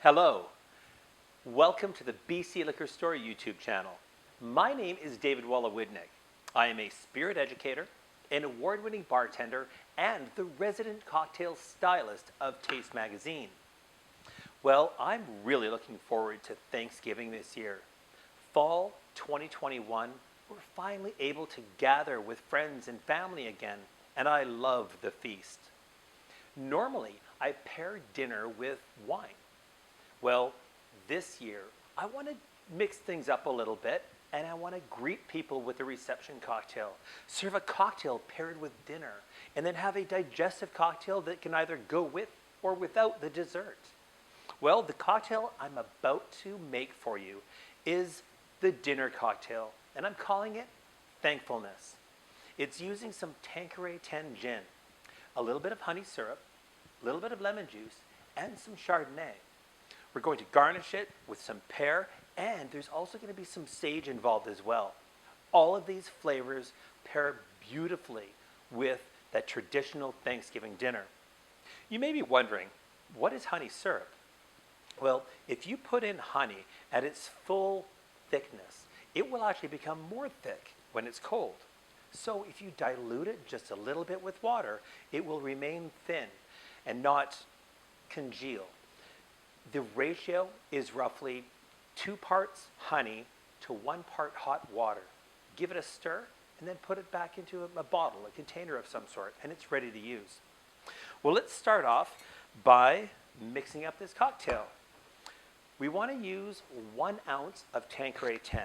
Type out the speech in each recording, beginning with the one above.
Hello, welcome to the BC Liquor Store YouTube channel. My name is David Wolowidnyk. I am a spirit educator, an award-winning bartender, and the resident cocktail stylist of Taste Magazine. Well, I'm really looking forward to Thanksgiving this year. Fall 2021, we're finally able to gather with friends and family again, and I love the feast. Normally, I pair dinner with wine. Well, this year, I want to mix things up a little bit, and I want to greet people with a reception cocktail, serve a cocktail paired with dinner, and then have a digestive cocktail that can either go with or without the dessert. Well, the cocktail I'm about to make for you is the dinner cocktail, and I'm calling it Thankfulness. It's using some Tanqueray 10 gin, a little bit of honey syrup, a little bit of lemon juice, and some Chardonnay. We're going to garnish it with some pear, and there's also going to be some sage involved as well. All of these flavors pair beautifully with that traditional Thanksgiving dinner. You may be wondering, what is honey syrup? Well, if you put in honey at its full thickness, it will actually become more thick when it's cold. So if you dilute it just a little bit with water, it will remain thin and not congeal. The ratio is roughly 2 parts honey to 1 part hot water. Give it a stir and then put it back into a bottle, a container of some sort, and it's ready to use. Well, let's start off by mixing up this cocktail. We want to use 1 ounce of Tanqueray 10.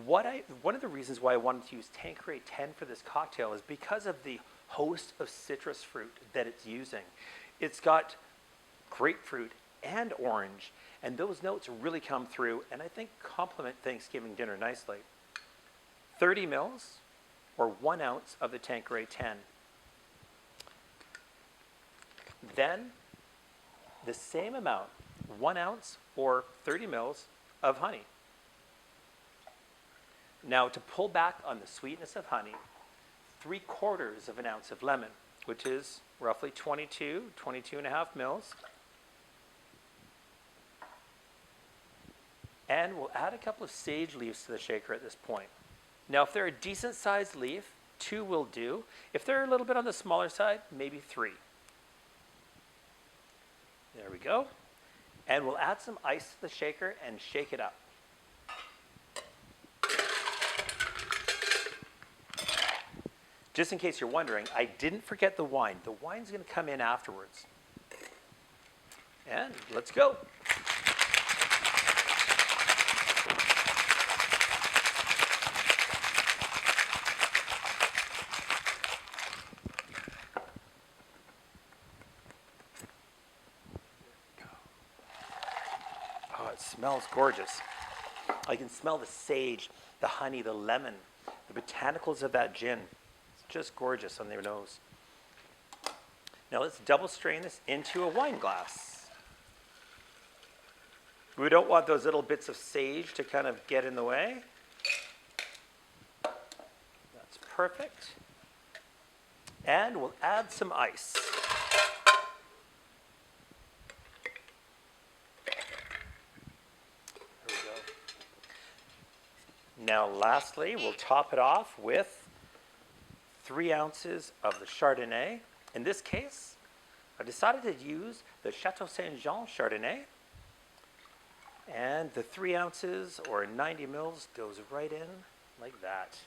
One of the reasons why I wanted to use Tanqueray 10 for this cocktail is because of the host of citrus fruit that it's using. It's got grapefruit and orange, and those notes really come through and I think complement Thanksgiving dinner nicely. 30 mils or 1 ounce of the Tanqueray 10. Then the same amount, 1 ounce or 30 mils of honey. Now, to pull back on the sweetness of honey, 3/4 of an ounce of lemon, which is roughly 22.5 mils. And we'll add a couple of sage leaves to the shaker at this point. Now, if they're a decent sized leaf, 2 will do. If they're a little bit on the smaller side, maybe 3. There we go. And we'll add some ice to the shaker and shake it up. Just in case you're wondering, I didn't forget the wine. The wine's going to come in afterwards. And let's go. Oh, it smells gorgeous. I can smell the sage, the honey, the lemon, the botanicals of that gin. It's just gorgeous on their nose. Now let's double strain this into a wine glass. We don't want those little bits of sage to kind of get in the way. That's perfect. And we'll add some ice. Now lastly, we'll top it off with 3 ounces of the Chardonnay. In this case, I decided to use the Chateau Saint Jean Chardonnay. And the 3 ounces or 90 mils goes right in like that.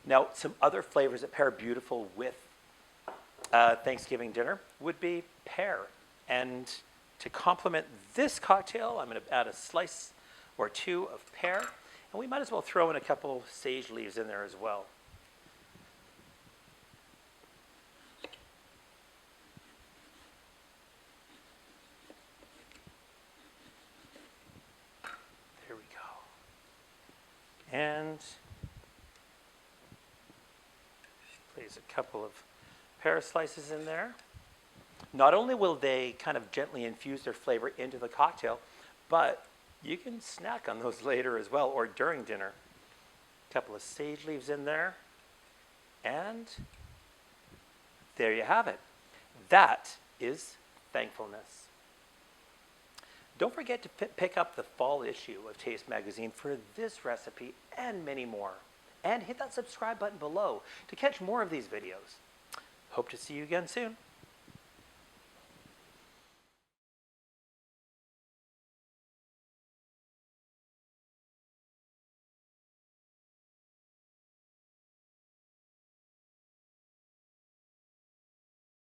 Now, some other flavors that pair beautiful with Thanksgiving dinner would be pear. And to complement this cocktail, I'm going to add a slice or 2 of pear, and we might as well throw in a couple sage leaves in there as well. There we go. And place a couple of pear slices in there. Not only will they kind of gently infuse their flavor into the cocktail, but you can snack on those later as well, or during dinner. A couple of sage leaves in there, and there you have it. That is thankfulness. Don't forget to pick up the fall issue of Taste Magazine for this recipe and many more. And hit that subscribe button below to catch more of these videos. Hope to see you again soon.